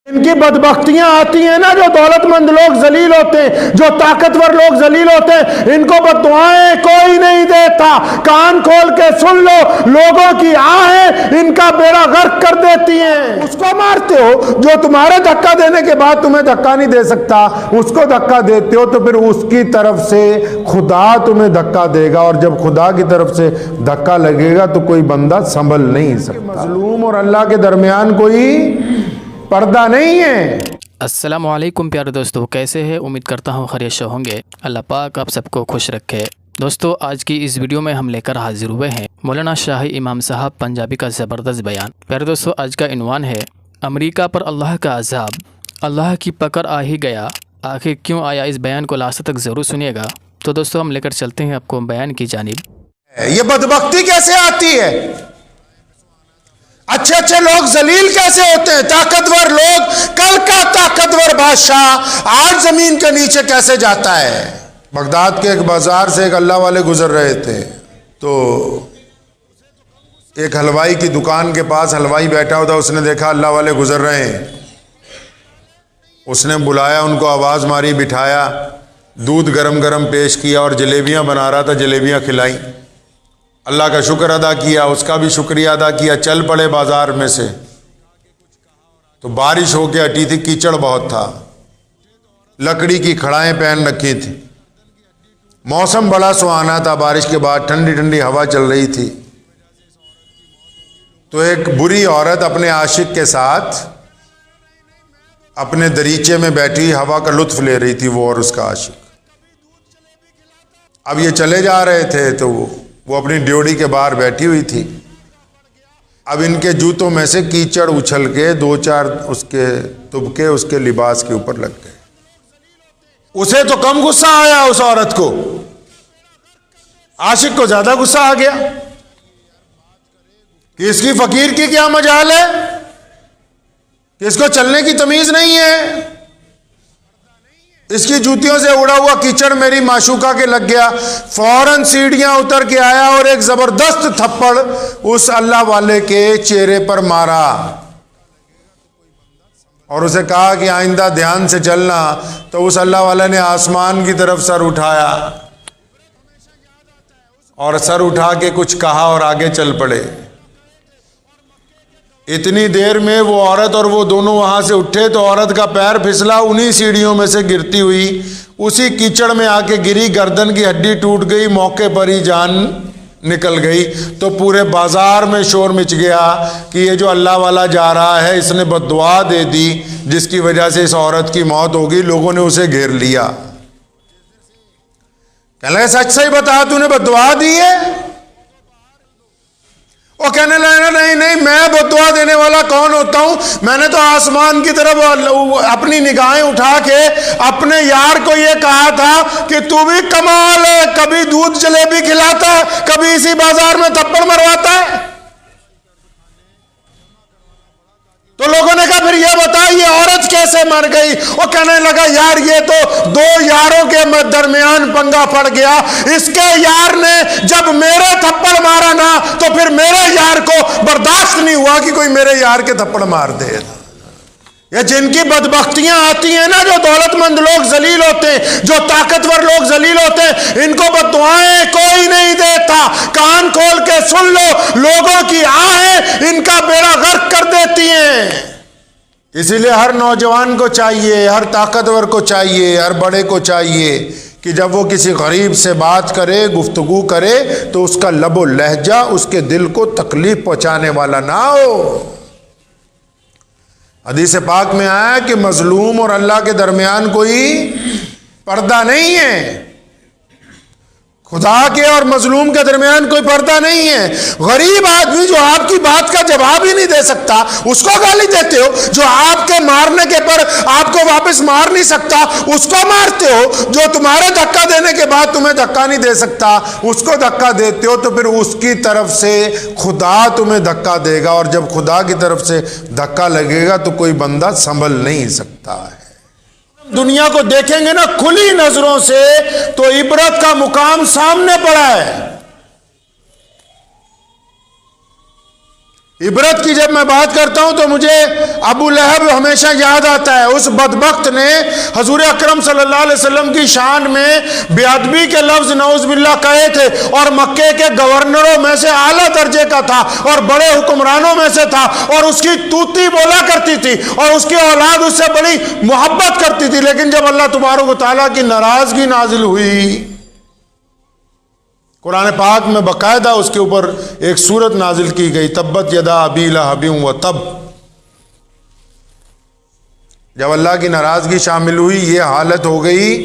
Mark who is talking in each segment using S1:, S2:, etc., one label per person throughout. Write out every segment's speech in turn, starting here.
S1: इनकी बदबख्तियां आती हैं ना, जो दौलतमंद लोग जलील होते हैं, जो ताकतवर लोग जलील होते हैं, इनको बददुआएं कोई नहीं देता। कान खोल के सुन लो, लोगों की आहें इनका बेड़ा गर्क कर देती हैं। उसको मारते हो जो तुम्हारे धक्का देने के बाद तुम्हें धक्का नहीं दे सकता, उसको धक्का देते हो तो फिर उसकी तरफ से खुदा तुम्हें धक्का देगा, और जब खुदा की तरफ से धक्का लगेगा तो कोई बंदा संभल नहीं सकता। मजलूम और अल्लाह के दरमियान कोई पर्दा नहीं है।
S2: अस्सलामु अलैकुम प्यारे दोस्तों, कैसे हैं? उम्मीद करता हूँ खैरियत से होंगे। अल्लाह पाक आप सबको खुश रखे। दोस्तों, आज की इस वीडियो में हम लेकर हाजिर हुए हैं मौलाना शाही इमाम साहब पंजाबी का ज़बरदस्त बयान। प्यारे दोस्तों, आज का इन्वान है अमेरिका पर अल्लाह का अजाब, अल्लाह की पकड़ आ ही गया, आखिर क्यों आया? इस बयान को लास्ट तक ज़रूर सुनिएगा। तो दोस्तों, हम लेकर चलते हैं आपको बयान की जानिब।
S1: ये बदबख्ती कैसे आती है? अच्छे अच्छे लोग जलील कैसे होते हैं? ताकतवर लोग, कल का ताकतवर बादशाह आज जमीन के नीचे कैसे जाता है? बगदाद के एक बाजार से एक अल्लाह वाले गुजर रहे थे, तो एक हलवाई की दुकान के पास हलवाई बैठा हुआ था। उसने देखा अल्लाह वाले गुजर रहे हैं, उसने बुलाया, उनको आवाज़ मारी, बिठाया, दूध गरम गरम पेश किया और जलेबियाँ बना रहा था, जलेबियाँ खिलाई। अल्लाह का शुक्र अदा किया, उसका भी शुक्रिया अदा किया। चल पड़े बाजार में से, तो बारिश होके हटी थी, कीचड़ बहुत था, लकड़ी की खड़ाएं पहन रखी थी, मौसम बड़ा सुहाना था। बारिश के बाद ठंडी ठंडी हवा चल रही थी। तो एक बुरी औरत अपने आशिक के साथ अपने दरीचे में बैठी हवा का लुत्फ ले रही थी, वो और उसका आशिक। अब ये चले जा रहे थे, तो वो अपनी ड्योढ़ी के बाहर बैठी हुई थी। अब इनके जूतों में से कीचड़ उछल के दो चार उसके तुबके उसके लिबास के ऊपर लग गए। उसे तो कम गुस्सा आया, उस औरत को, आशिक को ज्यादा गुस्सा आ गया कि इसकी फकीर की क्या मजाल है, कि इसको चलने की तमीज नहीं है, इसकी जूतियों से उड़ा हुआ कीचड़ मेरी माशूका के लग गया। फौरन सीढ़ियां उतर के आया और एक जबरदस्त थप्पड़ उस अल्लाह वाले के चेहरे पर मारा और उसे कहा कि आइंदा ध्यान से चलना। तो उस अल्लाह वाले ने आसमान की तरफ सर उठाया और सर उठा के कुछ कहा और आगे चल पड़े। इतनी देर में वो औरत और वो दोनों वहां से उठे तो औरत का पैर फिसला, उन्हीं सीढ़ियों में से गिरती हुई उसी कीचड़ में आके गिरी, गर्दन की हड्डी टूट गई, मौके पर ही जान निकल गई। तो पूरे बाजार में शोर मच गया कि ये जो अल्लाह वाला जा रहा है, इसने बद्दुआ दे दी, जिसकी वजह से इस औरत की मौत होगी। लोगों ने उसे घेर लिया, कहने लगे सच सही बता, तूने बद्दुआ दी है? वो कहने लगा नहीं नहीं, मैं बद्दुआ देने वाला कौन होता हूं? मैंने तो आसमान की तरफ अपनी निगाहें उठा के अपने यार को ये कहा था कि तू भी कमाल है, कभी दूध जलेबी खिलाता है, कभी इसी बाजार में थप्पड़ मरवाता है। तो लोगों ने कहा फिर ये बता, ये औरत कैसे मर गई? वो कहने लगा यार, ये तो दो यारों के दरमियान पंगा पड़ गया। इसके यार ने जब मेरे थप्पड़ मारा ना, तो फिर मेरे यार को बर्दाश्त नहीं हुआ कि कोई मेरे यार के थप्पड़ मार दे। ये जिनकी बदबख्तियां आती हैं ना, जो दौलतमंद लोग जलील होते हैं, जो ताकतवर लोग जलील होते हैं, इनको बददुआएं कोई नहीं देता। कान खोल के सुन लो, लोगों की आहें इनका बेड़ा गर्क कर देती हैं। इसीलिए हर नौजवान को चाहिए, हर ताकतवर को चाहिए, हर बड़े को चाहिए कि जब वो किसी गरीब से बात करे, गुफ्तगू करे, तो उसका लबो लहजा उसके दिल को तकलीफ पहुंचाने वाला ना हो। हदीस पाक में आया कि मजलूम और अल्लाह के दरमियान कोई पर्दा नहीं है। खुदा के और मजलूम के दरमियान कोई पर्दा नहीं है। गरीब आदमी जो आपकी बात का जवाब ही नहीं दे सकता, उसको गाली देते हो। जो आपके मारने के पर आपको वापस मार नहीं सकता, उसको मारते हो। जो तुम्हारे धक्का देने के बाद तुम्हें धक्का नहीं दे सकता, उसको धक्का देते हो। तो फिर उसकी तरफ से खुदा तुम्हें धक्का देगा, और जब खुदा की तरफ से धक्का लगेगा तो कोई बंदा संभल नहीं सकता है। दुनिया को देखेंगे ना खुली नजरों से, तो इबरत का मुकाम सामने पड़ा है। इबरत की जब मैं बात करता हूं तो मुझे अबू लहब हमेशा याद आता है। उस बदबख्त ने हजूर अकरम सल्लल्लाहु अलैहि वसल्लम की शान में बेअदबी के लफ्ज नऊज बिल्लाह कहे थे और मक्के के गवर्नरों में से आला दर्जे का था और बड़े हुक्मरानों में से था और उसकी तूती बोला करती थी और उसकी औलाद उससे बड़ी मोहब्बत करती थी। लेकिन जब अल्लाह तबारक व तआला की नाराजगी नाजिल हुई, कुरान पाक में बाकायदा उसके ऊपर एक सूरत नाजिल की गई, तब्बत यदा अबी लहब व तब। जब अल्लाह की नाराजगी शामिल हुई, ये हालत हो गई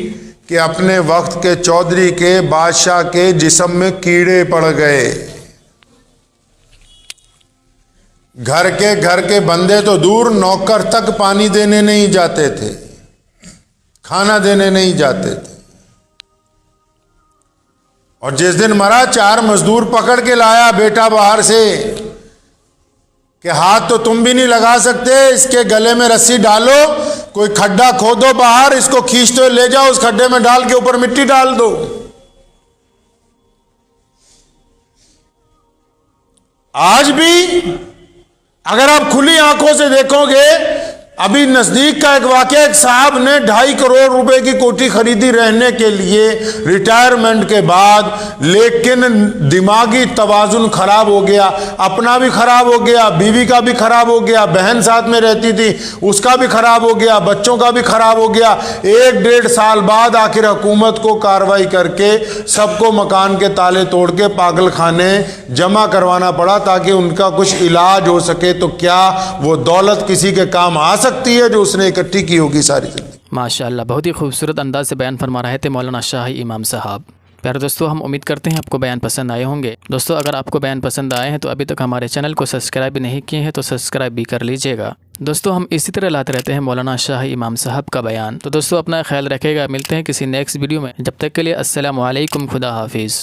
S1: कि अपने वक्त के चौधरी के बादशाह के जिस्म में कीड़े पड़ गए। घर के बंदे तो दूर, नौकर तक पानी देने नहीं जाते थे, खाना देने नहीं जाते थे। और जिस दिन मरा, 4 मजदूर पकड़ के लाया बेटा बाहर से कि हाथ तो तुम भी नहीं लगा सकते, इसके गले में रस्सी डालो, कोई खड्डा खोदो बाहर, इसको खींचते ले जाओ, उस खड्डे में डाल के ऊपर मिट्टी डाल दो। आज भी अगर आप खुली आंखों से देखोगे, अभी नजदीक का एक वाकया, एक साहब ने 2.5 करोड़ रुपए की कोठी खरीदी रहने के लिए रिटायरमेंट के बाद, लेकिन दिमागी तवाजुन खराब हो गया, अपना भी खराब हो गया, बीवी का भी खराब हो गया, बहन साथ में रहती थी उसका भी खराब हो गया, बच्चों का भी खराब हो गया। 1-1.5 साल बाद आखिर हुकूमत को कार्रवाई करके सबको मकान के ताले तोड़ के पागल खाने जमा करवाना पड़ा ताकि उनका कुछ इलाज हो सके। तो क्या वो दौलत किसी के काम आ सकती है जो उसने इकट्ठी की होगी सारी जिंदगी?
S2: माशाअल्लाह, बहुत ही खूबसूरत अंदाज से बयान फरमा रहे थे मौलाना शाही इमाम साहब। प्यारे दोस्तों, हम उम्मीद करते हैं आपको बयान पसंद आए होंगे। दोस्तों, अगर आपको बयान पसंद आए हैं तो अभी तक हमारे चैनल को सब्सक्राइब भी नहीं किए हैं तो सब्सक्राइब भी कर लीजिएगा। दोस्तों, हम इसी तरह लाते रहते हैं मौलाना शाही इमाम साहब का बयान। तो दोस्तों, अपना ख्याल रखिएगा, मिलते हैं किसी नेक्स्ट वीडियो में। जब तक के लिए अस्सलामु अलैकुम, खुदा हाफिज़।